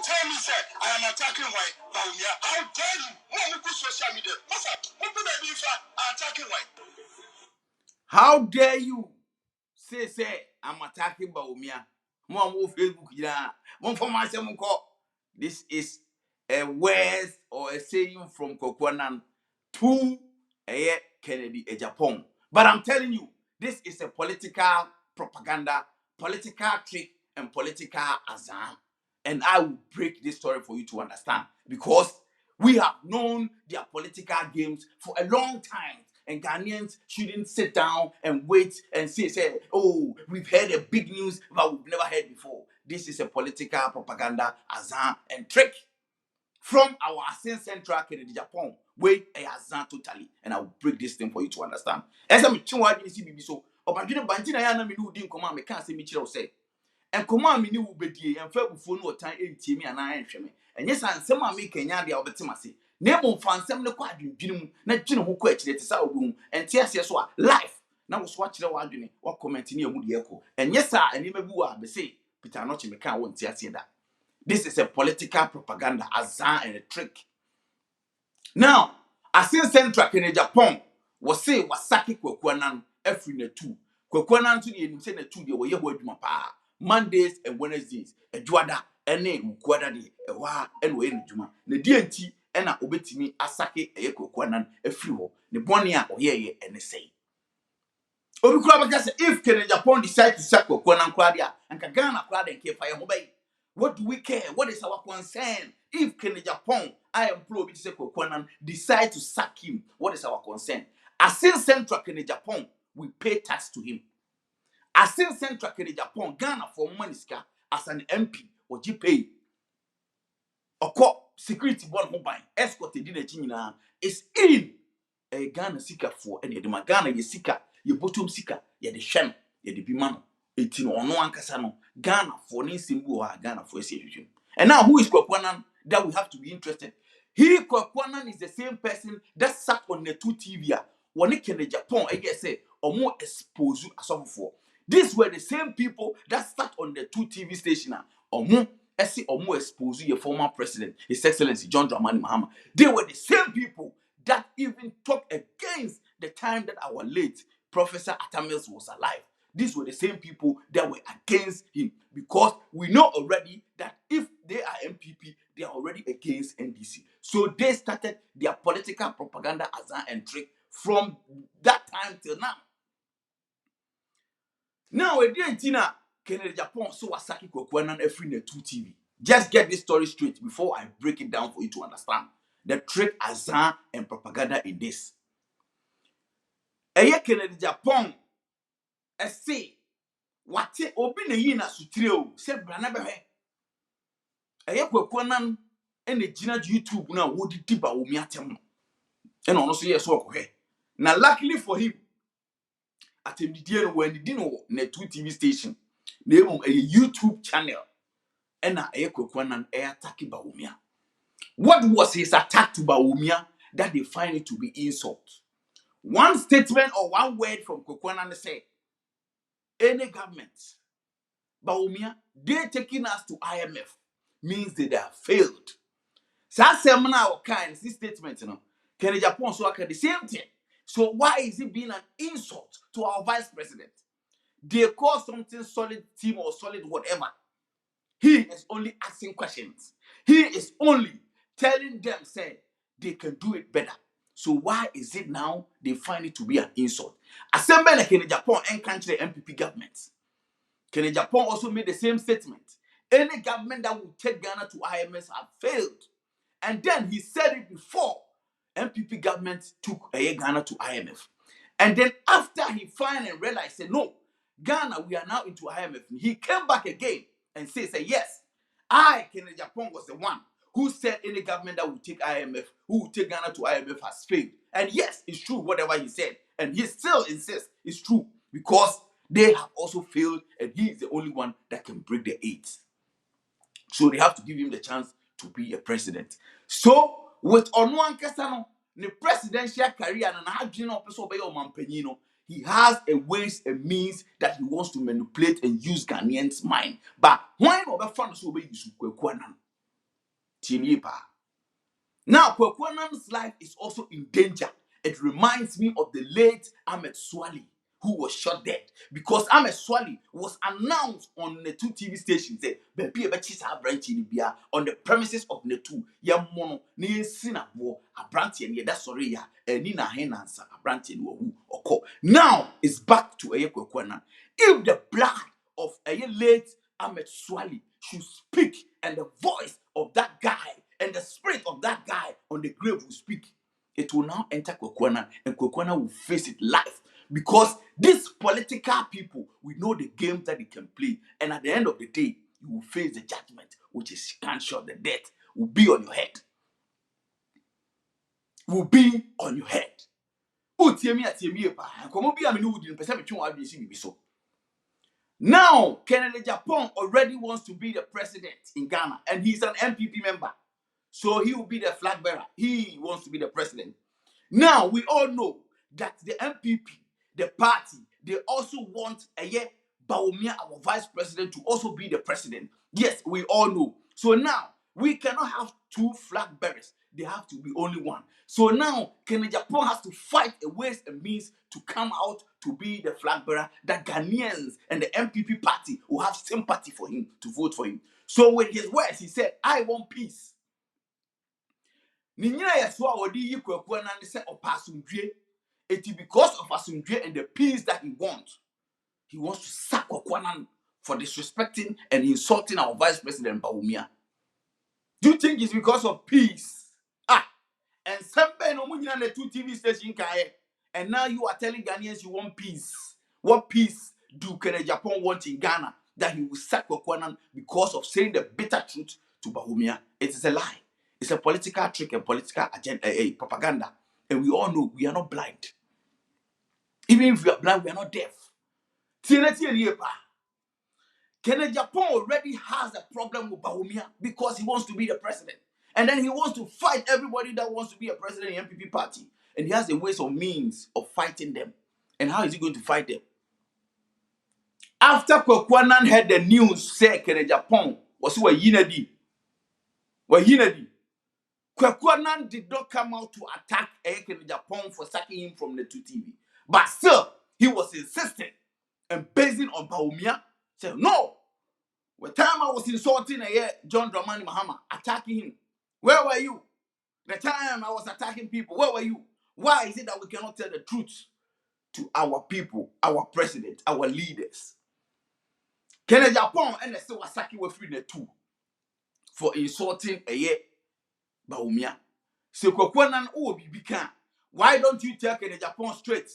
tell me, sir, I am attacking white bawumia. How dare you? Who put social media? Masa, who put that beef attacking white? How dare you say I'm attacking bawumia? Mo Facebook ya. Mo for myself ko. This is a word or a saying from Kokwanan to Kennedy Agyapong. But I'm telling you, this is a political propaganda, political trick, and political azam. And I will break this story for you to understand because we have known their political games for a long time. And Ghanaians shouldn't sit down and wait and say, oh, we've heard a big news that we've never heard before. This is a political propaganda, azan, and trick from our Asin Central Kennedy Japan. Wait, a azan totally. And I will break this thing for you to understand. As I'm chewing, see, so, or I'm doing Bantina Yana, me who didn't come out, me can't say me chill say. And come on, me new bedi, and fair before no time, 80 me and I am me. And yes, I'm some make Kenya the Albertimasi. Name fan some the quad you, not Jim who quetch it is our room, and tears yes, what life. Now was watching the wandering or commenting near Moody Echo. And yes, sir, and even boo, I say, Peter Notch me can't want to say that. This is a political propaganda, azan and a trick. Now, Asin Central in Japan was say Wasaki Kwekwanan every net2. Kwekwanan to the net2 de way word mapa. Mondays and Wednesdays, a juada, a name, quadadi, a wa, and way in Juma. The DNT and a obetimi Asaki a Kwekwanan a few, the Bonia or ye and say. If Kennedy Japan decide to sack Kwekwanan Claudia and Kagana Claudia and Kefire Mobile. What do we care? What is our concern? If Kennedy Japan, I employ Kwekwanan, decide to sack him, what is our concern? As in Central Kennedy Japan, we pay tax to him. As in Central Kennedy Japan, Ghana for money as an MP or GPA. Or security board mobile, escort dinner is in a Ghana seeker for any of the Ghana ye seeker, ye bottom seeker, ye the shem, ye the bimano. 18 or no one casano, Ghana for any symbol or Ghana for a situation. And now who is Kwekwanan that we have to be interested? He Kwekwanan is the same person that sat on the net2 TV. When it can Japan, I guess say, or more exposed as of before. These were the same people that sat on the two TV station or more. Or more exposed your former president, His Excellency John Dramani Mahama. They were the same people that even talked against the time that our late Professor Atamils was alive. These were the same people that were against him because we know already that if they are MPP, they are already against NDC. So they started their political propaganda azan and trick from that time till now. Now, we didn't Kennedy Japan so Wasaki Kwekwanan every net2 TV. Just get this story straight before I break it down for you to understand the trick, azan, and propaganda in this. Eye Kennedy Japan, say, what obi na yi na sutire o se brana be hwe eye Kwekwanan ene gina YouTube na wodi di bawumia tem ene ono so ye so okohwe na luckily for him atemdidie no when di no net2 TV station na emom a YouTube channel ena eye Kwekwanan attack bawumia. What was his attack to bawumia that they find it to be insult? One statement or one word from Kwekwanan say any government bawumia, they taking us to IMF means that they have failed. Semina or kind this statement, Kennedy Japan so the same thing. So why is it being an insult to our vice president? They call something solid team or solid whatever. He is only asking questions. He is only telling them say they can do it better. So why is it now they find it to be an insult? Assembly like Kennedy Japan and country MPP governments. Kennedy Japan also made the same statement. Any government that will take Ghana to IMF have failed. And then he said it before MPP government took Ghana to IMF. And then after he finally realized, said, no, Ghana, we are now into IMF. He came back again and said, yes, Kennedy Japan was the one who said any government that will take IMF, who will take Ghana to IMF has failed. And yes, it's true, whatever he said. And he still insists it's true because they have also failed and he is the only one that can break the eight. So they have to give him the chance to be a president. So with Onuan Kasano, the presidential career and he has a ways and means that he wants to manipulate and use Ghanaians' mind. But why not be fun so be use Kwekwanan? Chinipa. Now, Kwekwanan's life is also in danger. It reminds me of the late Ahmed Swali, who was shot dead. Because Ahmed Swali was announced on the two TV stations on the premises of net2. Ya mono ni sinabo abranti and that's sorry ya nina henansa abranti wu oko. Now it's back to Kwekwanan. If the blood of a late Ahmed Swali should speak and the voice of that guy and the spirit of that guy on the grave will speak, it will now enter Kwekwanan and Kwekwanan will face it live. Because these political people, we know the game that they can play. And at the end of the day, you will face the judgment, which is gunshot, the death will be on your head. Will be on your head. Now, Kennedy Agyapong already wants to be the president in Ghana, and he's an MPP member. So he will be the flag bearer. He wants to be the president. Now, we all know that the MPP, the party, they also want Bawumia, our vice president, to also be the president. Yes, we all know. So now, we cannot have two flag bearers. They have to be only one. So now, Kennedy Agyapong has to fight a ways and means to come out to be the flag bearer, that Ghanaians and the MPP party will have sympathy for him, to vote for him. So with his words, he said, I want peace. Because of asumdwe and the peace that he wants to sack Kwekwanan for disrespecting and insulting our vice president Bawumia. Do you think it's because of peace? And somebody no munya the two TV station and now you are telling Ghanaians you want peace. What peace do Kennedy Agyapong want in Ghana, that he will sack Kwekwanan because of saying the bitter truth to Bawumia? It is a lie. It's a political trick and political agenda, propaganda. And we all know we are not blind. Even if we are blind, we are not deaf. Kennedy Agyapong already has a problem with Bawumia because he wants to be the president. And then he wants to fight everybody that wants to be a president in the MPP party. And he has the ways or means of fighting them. And how is he going to fight them? After Kwekwanan heard the news, say Kennedy Agyapong was Yinadi. Kwekwanan did not come out to attack Kennedy Agyapong for sacking him from the net2 TV. But still, he was insistent and basing on Bawumia. Said, no. The time I was insulting John Dramani Mahama, attacking him, where were you? The time I was attacking people, where were you? Why is it that we cannot tell the truth to our people, our president, our leaders? Kennedy Agyapong and the Sewasaki were free net2 for insulting Bawumia. So Kwekwanan Bibika, why don't you tell Kennedy Agyapong straight?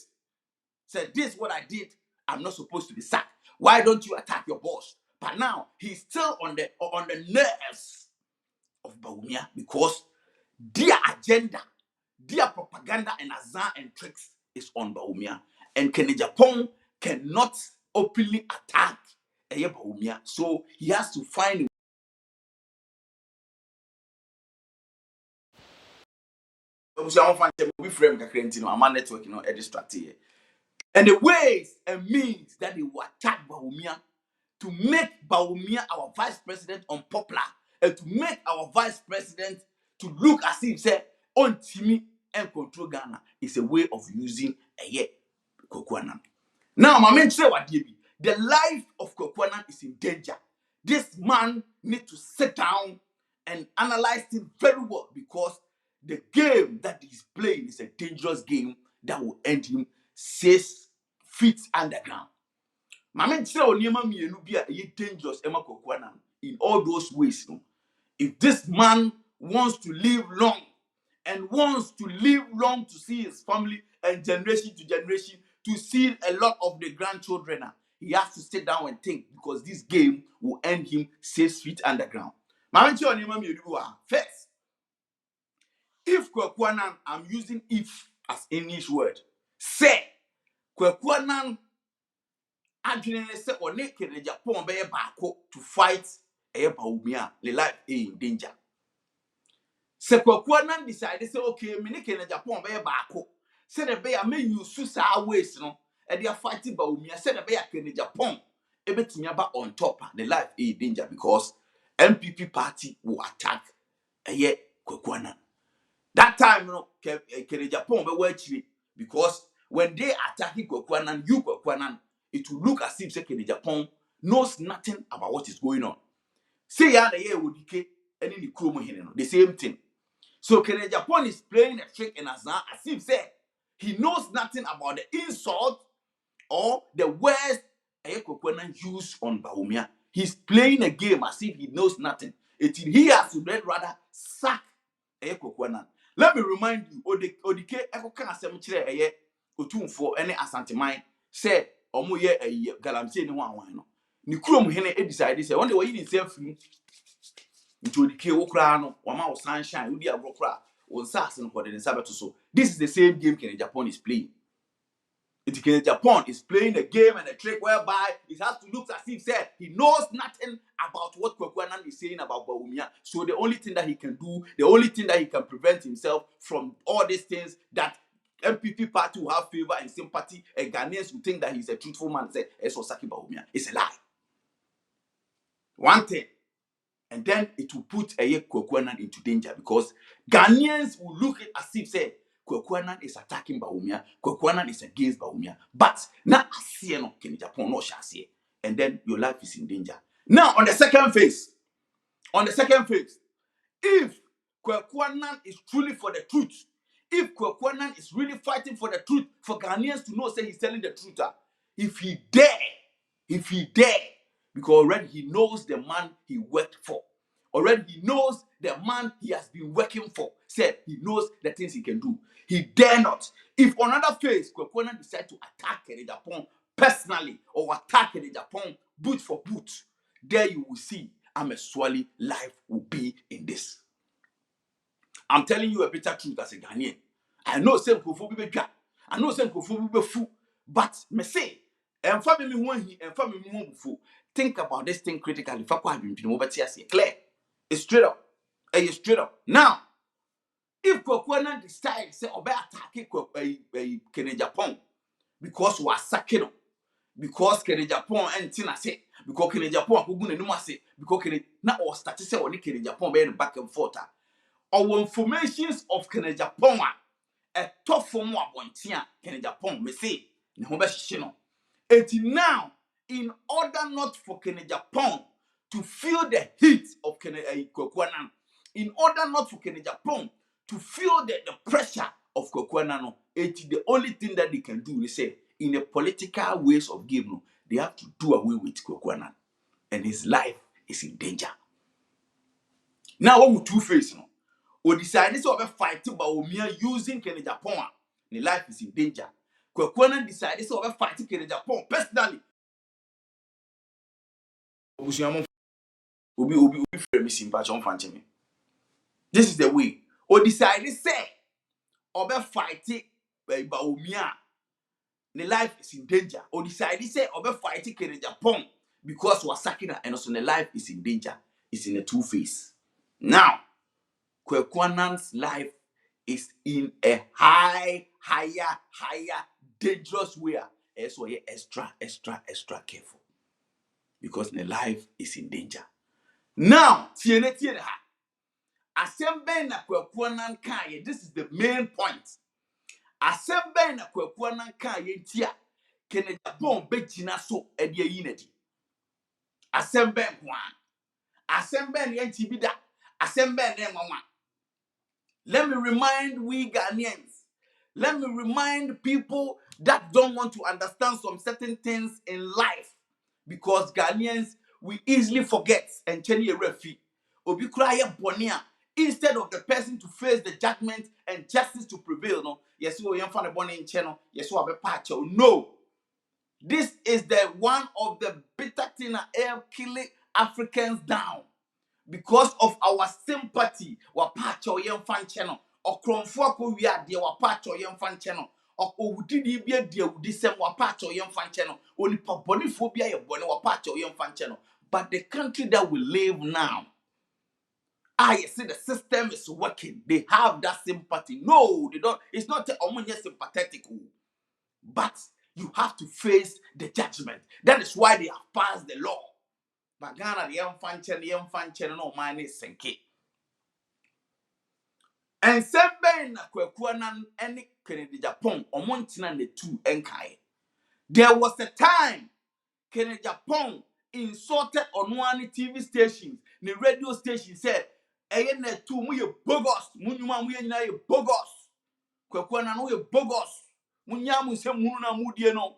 Say, this is what I did. I'm not supposed to be sacked. Why don't you attack your boss? But now he's still on the nerves of Bawumia because their agenda, their propaganda and azar and tricks is on Bawumia. And Kennedy Agyapong cannot openly attack Bawumia. So he has to find and the ways and means that they will attack Bawumia to make Bawumia our vice president unpopular and to make our vice president to look as if say on Timmy and control Ghana is a way of using Kwekwanan. Now, my man say what the life of Kwekwanan is in danger. This man needs to sit down and analyze it very well because the game that he's playing is a dangerous game that will end him 6 feet underground. My man say Onyema mienu bi a dangerous Emma Kwekwanan in all those ways. No? If this man wants to live long and wants to live long to see his family and generation to generation, to see a lot of the grandchildren, he has to sit down and think because this game will end him 6 feet underground. My man say Onyema mienu first. If Kwekwanan, I'm using if as English word, say Kwekwanan adwene say one Kennedy Agyapong be baako to fight Bawumia, the life in danger. Se Kwekwanan decide say okay, me ne Kennedy Agyapong be baako. Say the be me use sa ways no, e dey fight Bawumia. Say the be Kennedy Agyapong e betimi aba on top, the life in danger because MPP party will attack eye kweku annan. That time, you know, Agyapong be watching because when they attacking kweku annan, kweku annan, it will look as if Agyapong knows nothing about what is going on. Say ya the year wodike any ni kuro hene no, the same thing. So Agyapong is playing a trick in as if say he knows nothing about the insult or the words kweku annan used on bawumia. He's playing a game as if he knows nothing. He has to rather sack kweku annan. Let me remind you, Odike ekoka asem kire otumfo ene asanteman say omo ye galamsey ni ho anwan no. Ni kurom hene decide say one day we yin say afiri nti Odike wo kra no wama wo sunshine wo di agro kra wo nsase no kode ne sabeto so. This is the same game Agyapong is playing. Agyapong is playing a game and a trick whereby it has to look as if said he knows nothing about what kweku annan is saying about bawumia. So the only thing that he can do, the only thing that he can prevent himself from all these things that MPP party will have favor and sympathy, and Ghanaians will think that he's a truthful man, say Saki bawumia. It's a lie. One thing. And then it will put kweku annan into danger because Ghanaians will look at as if say kweku annan is attacking bawumia, kweku annan is against bawumia. But now asiye no Agyapong no shasiye. And then your life is in danger. Now on the second phase, if kweku annan is truly for the truth, if kweku annan is really fighting for the truth, for Ghanaians to know say he's telling the truth, if he dare, because already he knows the man he worked for. Already he knows the man he has been working for. Said he knows the things he can do. He dare not. If on another phase, kweku annan decide to attack Agyapong personally or attack Agyapong boot for boot, there you will see Ameswali life will be in this. I'm telling you a bitter truth as a Ghanaian. I know some Kofu be bad. I know some Kofu be fool. But me say, and family one he and family one before. Think about this thing critically. Fakwa have been over here. Clear. It's straight up. It's straight up. Now, if kweku annan decide say obe attack Agyapong because we are sacking, because Agyapong entina say, because Agyapong akogu n'anum ase, because na or start say oni Agyapong be back and forth. Our informations of Agyapong a tough form of abontia Agyapong me say ne ho be hye no. Eti now, in order not for Agyapong to feel the heat of kweku annan, in order not for Agyapong to feel the pressure of kweku annan, it's the only thing that they can do. They say in a political ways of game, no, they have to do away with kweku annan, and his life is in danger. Now, what would two-face no? Or decide this over fight bawumia using Agyapong, his life is in danger. Kweku annan decide this over fighting Agyapong personally. This is the way. Or decide say over fighting bawumia, the life is in danger. Or decide say over fighting Agyapong because we're sacking her and also the life is in danger. It's in a two-face. Now, kweku annan's life is in a higher, dangerous way. So you're extra careful because the life is in danger. Now, tiene ha. Asembe na kweku annan kan, this is the main point. Asembe na kweku annan kan ye ntia Agyapong begina so ede yinadi. Asembe kwa. Asembe ne nti bida. Asembe ne nwanwa. Let me remind we Ghanaians. Let me remind people that don't want to understand some certain things in life. Because Ghanaians, we easily forget and change a refi. Obi kraya bonia. Instead of the person to face the judgment and justice to prevail, no. Yes, we are from the bonnie channel. Yes, we are patcho. No. This is the one of the bitter thing that killing Africans down. Because of our sympathy, wa patcho yem fan channel. Or kromfo ko wi ade wa patcho yem fan channel. Or wudi bia dia wudi sem wa patcho yem fan channel. Oni paboni phobia ye boni wa patcho yem fan channel. But the country that we live now, you see the system is working. They have that sympathy. No, they don't. It's not sympathetic. But you have to face the judgment. That is why they have passed the law. But Ghana, the young fan channel, no man is sinking. And Sembe na kweku annan any Kennedy Agyapong omontina net2 enkai. There was a time Kennedy Agyapong insulted on one TV stations, the radio station said, net2 mu ye bogus, munyuma mu ye nyina ye bogus. Kweku annan ye bogus. Munyamu se munu na mudie no.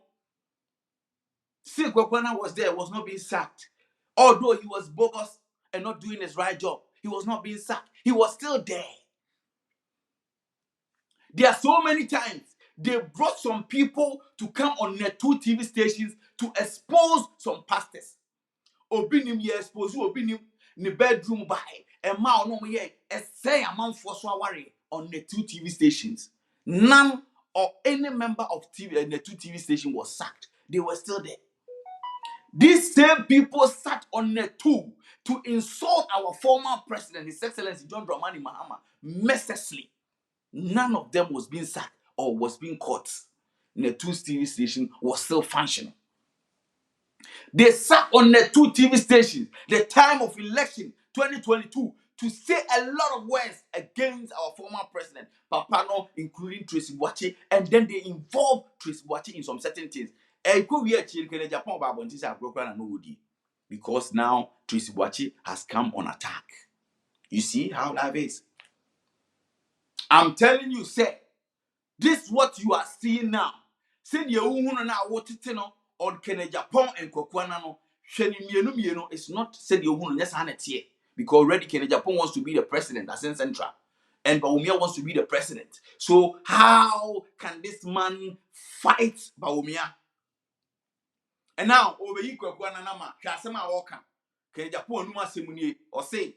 See, Kweku Annan was there, was not being sacked. Although he was bogus and not doing his right job, he was not being sacked. He was still there. There are so many times they brought some people to come on net2 TV stations to expose some pastors. Obinim ye expose obinim ni bedroom by and ma no ye say a man for so worry on net2 TV stations. None or any member of net2 TV station was sacked. They were still there. These same people sat on net2 to insult our former president, His Excellency John Dramani Mahama, mercilessly. None of them was being sacked or was being caught. net2 TV station was still functioning. They sat on net2 TV stations the time of election 2022 to say a lot of words against our former president, Papano, including Tracy Boache, and then they involved Tracy Boache in some certain things. Because now Tracy Boache has come on attack. You see how life is. I'm telling you, sir, this is what you are seeing now. Say you na what it no on Agyapong and Kweku Annan no. Mienu it's not said you nyesa because already Agyapong wants to be the president as in Central. And Bawumia wants to be the president. So how can this man fight Bawumia? And now over here Kweku Annan ma hwasema woka Agyapong numa semunie or say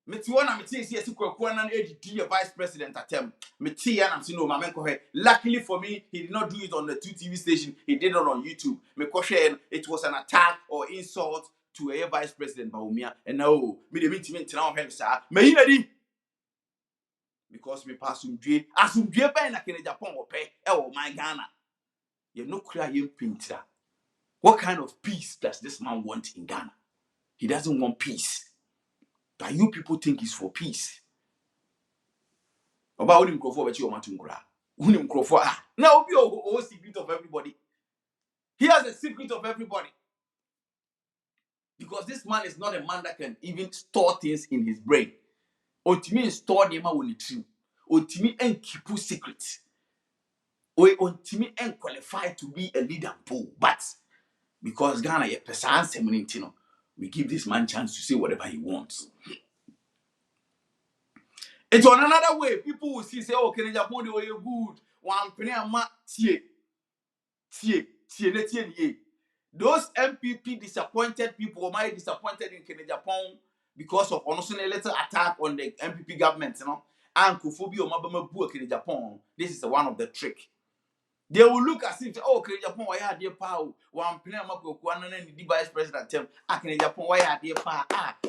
Metiwana meti see Kweku Annan edi vice president atem. Meti ya na mti no ma menko he. Luckily for me, he did not do it on the 2 TV station. He did it on YouTube. It was an attack or insult to a vice president Bawumia. And now me de minti now him sir. Me yinadi because me pasumdwe ba na Agyapong ope e my Ghana. You no cry him pintra. What kind of peace does this man want in Ghana? He doesn't want peace. But you people think he's for peace. About him crofo bet you matunkura. Unim crofo now be a secret of everybody. He has a secret of everybody. Because this man is not a man that can even store things in his brain. Ontimi store them when it's true. Ontimi and keep secrets. We ontimi and qualify to be a leader pool. But because Ghana ye person seminitino, we give this man chance to say whatever he wants. It's on another way. People will see, say, oh, Agyapong, the way you're good. One penny a mat, tie. Those MPP disappointed people were disappointed in Agyapong because of honestly a little attack on the MPP government, you know. And Kufubi or Mabama Bu Agyapong. This is one of the trick. They will look as if, oh, Agyapong, why are dear power? One penny a Mako Kwana and the vice president term. Agyapong, why are dear power?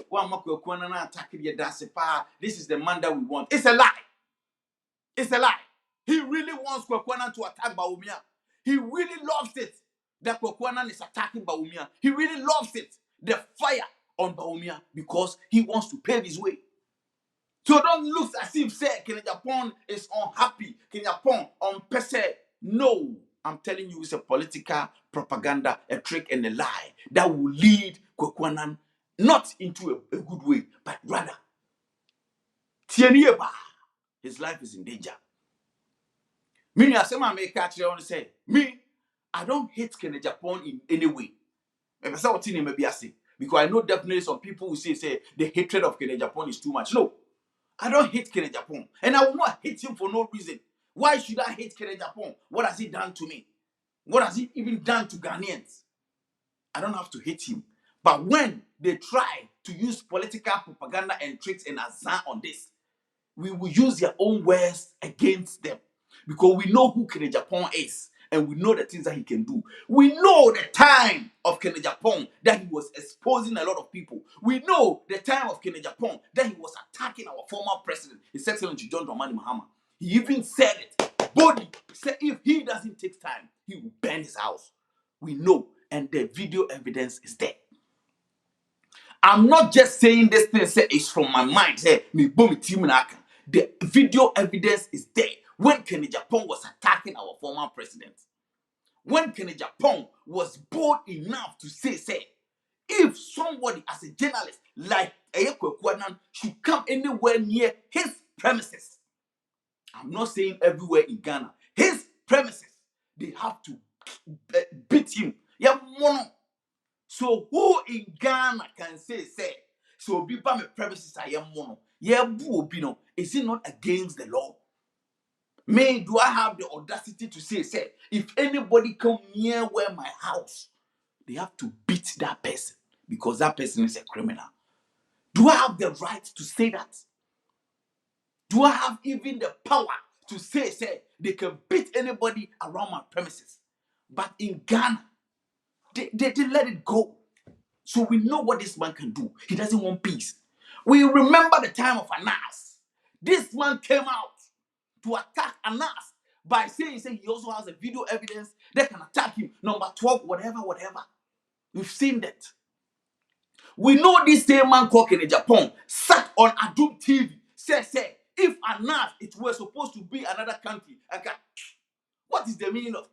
One Mako Kwana attacking the Dasi power. This is the man that we want. It's a lie. It's a lie. He really wants Kweku Annan to attack Bawumia. He really loves it that Kweku Annan is attacking Bawumia. He really loves it, the fire on Bawumia, because he wants to pave his way. So don't look as if say Agyapong is unhappy. Agyapong on per se. No, I'm telling you, it's a political propaganda, a trick and a lie that will lead Kweku Annan not into a good way, but rather his life is in danger. Me, as I make catch you on say, me, I don't hate Agyapong in any way. Because I know definitely some people will say the hatred of Agyapong is too much. No, I don't hate Agyapong, and I will not hate him for no reason. Why should I hate Agyapong? What has he done to me? What has he even done to Ghanaians? I don't have to hate him. But when they try to use political propaganda and tricks and azan on this, we will use their own words against them. Because we know who Agyapong is. And we know the things that he can do. We know the time of Agyapong that he was exposing a lot of people. We know the time of Agyapong that he was attacking our former president, His Excellency John Dramani Mahama. He even said it. Body said if he doesn't take time, he will burn his house. We know. And the video evidence is there. I'm not just saying this thing, say it's from my mind. Say, me boom team naka. The video evidence is there. When Agyapong was attacking our former president, when Agyapong was bold enough to say, if somebody as a journalist like kweku annan should come anywhere near his premises, I'm not saying everywhere in Ghana, his premises, they have to beat him. Yeah, mono. So who in Ghana can say, so be by my premises I am mono? Yeah, boo bino. Is it not against the law? Me, do I have the audacity to say, if anybody come near where my house, they have to beat that person because that person is a criminal? Do I have the right to say that? Do I have even the power to say they can beat anybody around my premises? But in Ghana, they let it go. So we know what this man can do. He doesn't want peace. We remember the time of Anas. This man came out to attack Anas by saying he also has a video evidence that can attack him. Number 12, whatever. We've seen that. We know this same man called Agyapong sat on Adum TV, say, if Anas, it was supposed to be another country. What is the meaning of?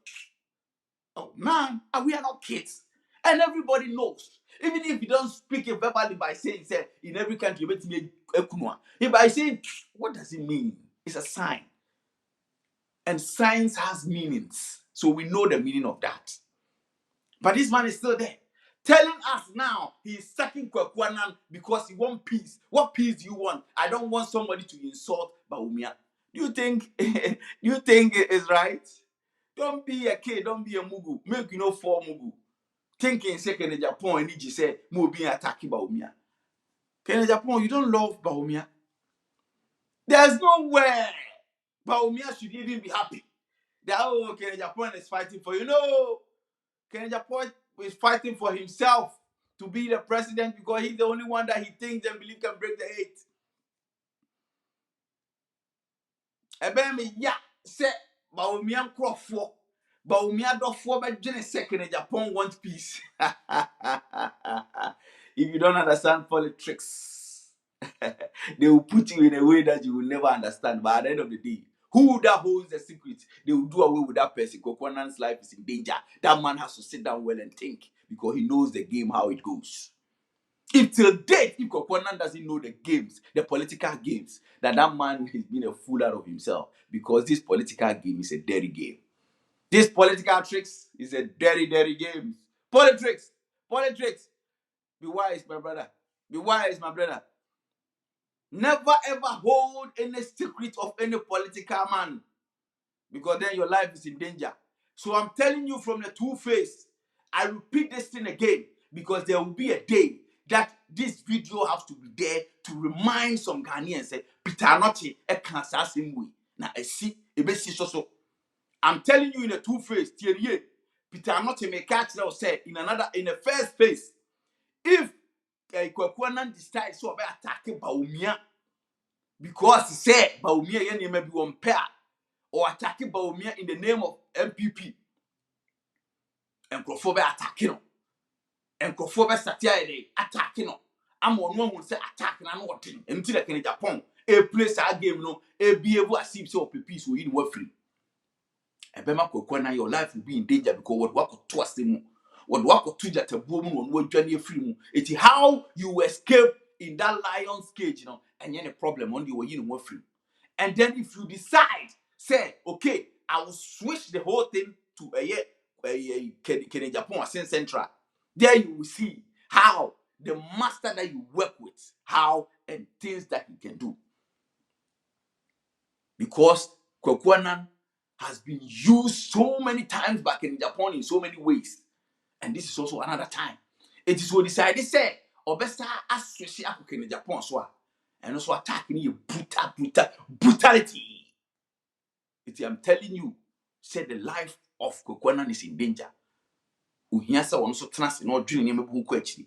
Oh man, we are not kids. And everybody knows. Even if you don't speak it verbally by saying, say, in every country, if I say, what does it mean? It's a sign. And signs has meanings. So we know the meaning of that. But this man is still there, telling us now he's sucking kweku annan because he wants peace. What peace do you want? I don't want somebody to insult bawumia. Do you think it is right? Don't be a kid, don't be a mugu. Make you know for mugu. Thinking second Agyapong and Niji say mo being attacking bawumia. Agyapong, you don't love bawumia. There's no way bawumia should even be happy that Agyapong is fighting for you. No. Agyapong is fighting for himself to be the president because he's the only one that he thinks and believes can break the hate. Ebemi ya say bawumia nkrofo, bawumia dofo be dwene second Agyapong wants peace. If you don't understand politics, they will put you in a way that you will never understand. But at the end of the day, who that holds the secret, they will do away with that person. Kweku Annan's life is in danger. That man has to sit down well and think because he knows the game, how it goes. If till date, if Kweku Annan doesn't know the games, the political games, that man has been a fool out of himself because this political game is a dirty game. This political tricks is a dirty game. Politics. Be wise, my brother. Be wise, my brother. Never ever hold any secret of any political man because then your life is in danger. So I'm telling you from the two-face, I repeat this thing again because there will be a day that this video has to be there to remind some Ghanaians say Peter Anoche a cancer same way. Now I see so. I'm telling you in a two-face, Thierry, Peter Anoche may catch that say in the first phase, if Kweku Annan decides to attack bawumia because he said bawumia may be one pair or attacking bawumia in the name of MPP and crofo attacking and crofo be attacking no am on one say attacking and nothing until the Agyapong a place a game no a be able to see so peace will in free. Ebema Kweku Annan, your life will be in danger because what work to us what work to that woman on what journey free. It's how you escape in that lion's cage, and any problem on the way you free. And then if you decide, say, okay, I will switch the whole thing to a Agyapong Central. There you will see how the master that you work with, how and things that you can do. Because Kweku Annan has been used so many times back in Japan in so many ways. And this is also another time. It is what decided say, Obesa associate in Japan so and also attacking you brutality. I'm telling you, say the life of Kweku Annan is in danger. Uhia sa one so trans no dwene nyame bu ko akiri.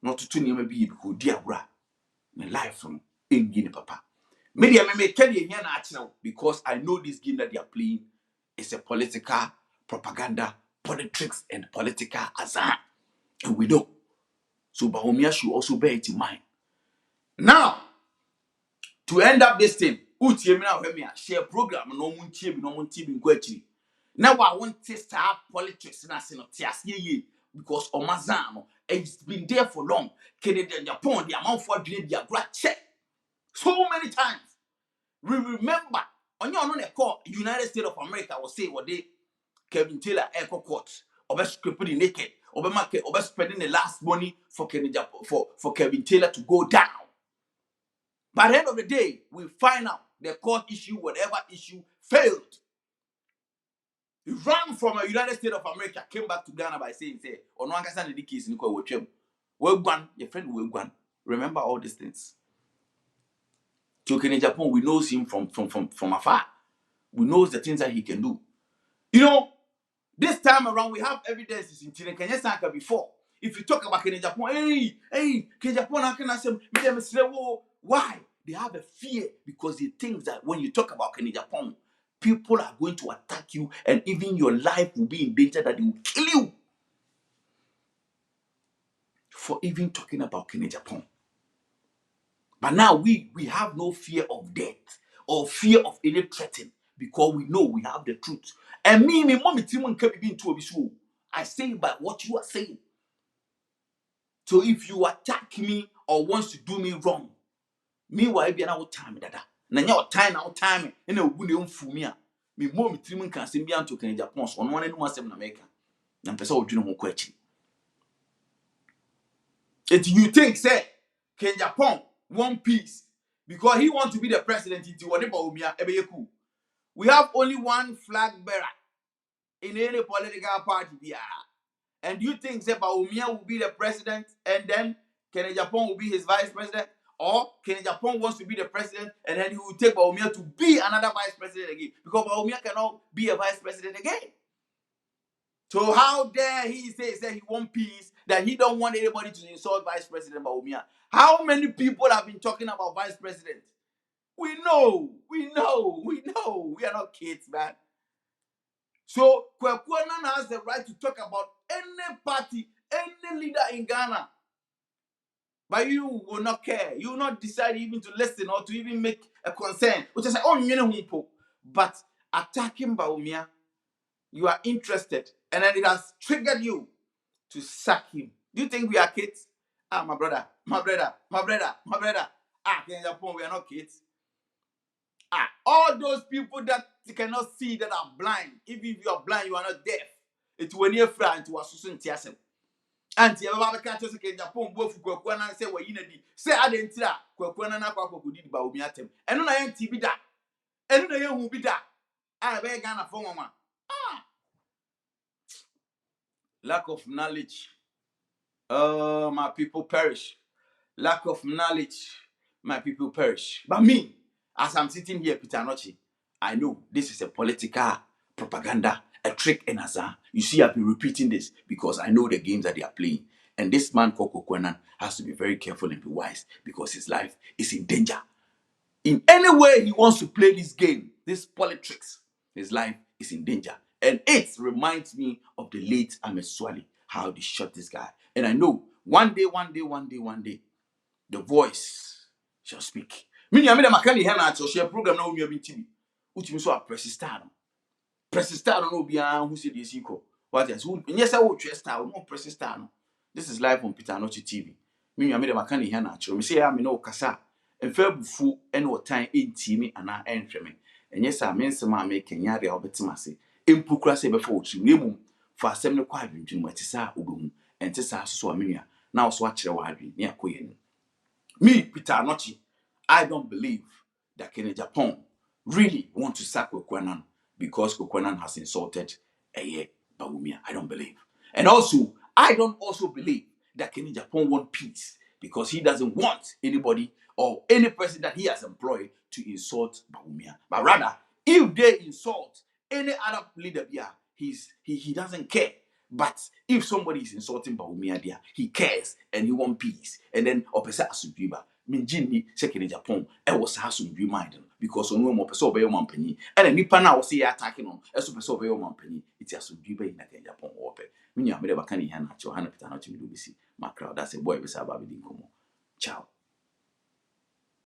No to nyame bi ko di agura. My life from engine papa. Media me tell you here na because I know this game that they are playing is a political propaganda, politics, and political azar. And we know. So bawumia should also bear it in mind. Now, to end up this thing, share program no muntie bi no muntie bi nko akiri. Now I want to start politics na se no tias ye because omazano it's been there for long. Canada, Japan, the amount for dream dia check so many times. We remember on your own call United States of America was say what they Kevin Taylor Echo Court or scripting naked or spending the last money for Canada for Kevin Taylor to go down. By the end of the day, we find out the court issue, whatever issue, failed. He ran from the United States of America, came back to Ghana by saying, say, on one case the case in well gone, your friend will gone. Remember all these things. So in Japan, we know him from afar. We know the things that he can do. You know, this time around, we have evidences in Kenya Sanka before. If you talk about Kenya Japan, hey, Kenya Japan, how can I say, why? They have a fear because they think that when you talk about Kenya Japan, people are going to attack you and even your life will be in danger that they will kill you for even talking about Kenya Japan. But now we have no fear of death or fear of any threatening because we know we have the truth. And me, mommy, Timon can be into a show. I say by what you are saying. So if you attack me or wants to do me wrong, me why be another time dada. Na nya time and a wound fumia. Me mommy Timon can send me to Kenya Japan on one and one seven America. Na pesa o dwene ho kwachi. If you think say Kenya Japan one piece because he wants to be the president into whatever bawumia ebeyeku. We have only one flag bearer in any political party there. And you think say bawumia will be the president and then Kenya Japan will be his vice president? Or Kenya Japan wants to be the president and then he will take bawumia to be another vice president again? Because bawumia cannot be a vice president again. So how dare he say he wants peace, that he don't want anybody to insult Vice President bawumia? How many people have been talking about Vice President? We know. We are not kids, man. So kweku annan has the right to talk about any party, any leader in Ghana. But you will not care. You will not decide even to listen or to even make a concern. Which is but attacking bawumia, you are interested, and then it has triggered you to sack him. Do you think we are kids? My brother. Kenya Japan, we are not kids. All those people that you cannot see that are blind. Even if you are blind, you are not deaf. It's when you're friend to associate tiasem. Auntie, I have a catch us in Japan, both kweku annan say we yinadi. Say I didn't tell kweku annan akwa kudi bawumia tem. Eno na yen TV da. Eno na yen hu bi da. I beg Ghana for mama. Lack of knowledge. My people perish. Lack of knowledge. My people perish. But me, as I'm sitting here, Peter Anochi, I know this is a political propaganda, a trick and azar. You see, I've been repeating this because I know the games that they are playing. And this man, Koko Kwenan, has to be very careful and be wise because his life is in danger. In any way he wants to play this game, this politics, his life is in danger. And it reminds me of the late Ahmed Swali, how they shot this guy. And I know one day, the voice shall speak. Mini amida makani hena to share program na onua bintibi. Utimi so a press star no. Press star no bia hu se de siko. What is who nyesa wo twa star no press star no. This is live on Peter Anochi TV. Mini amida makani hena cho. Me say ya me no kasa. Emfa bufu ene otan entimi ana enhweme. Enye sa mensem a me kenya de obetima se. Empukura se be fa otu nemu fa asem ne kwa adwendwenu atisa obehu. Ente sa so amenia. Na so a kire wa adwen ne akoye ni. Me, Peter Anochi, I don't believe that Kenya Japan really want to sack Kweku Annan because Kweku Annan has insulted bawumia. I don't believe. And also, I don't also believe that Kenya Japan want peace because he doesn't want anybody or any person that he has employed to insult bawumia. But rather, if they insult any other leader, he doesn't care. But if somebody is insulting bawumia there, he cares and he wants peace. And then opesa asudriba. Minjini se Kenya Japan. I was asudri mind. because ono mo pese obey mampanyi and nipa na wo se ya attack no eso pese obey mampanyi it has to be by na Agyapong wo pe me nya me de baka ni ha na che ha na pita na che me do bisi ma crowd that's a boy be say aba be din komo ciao.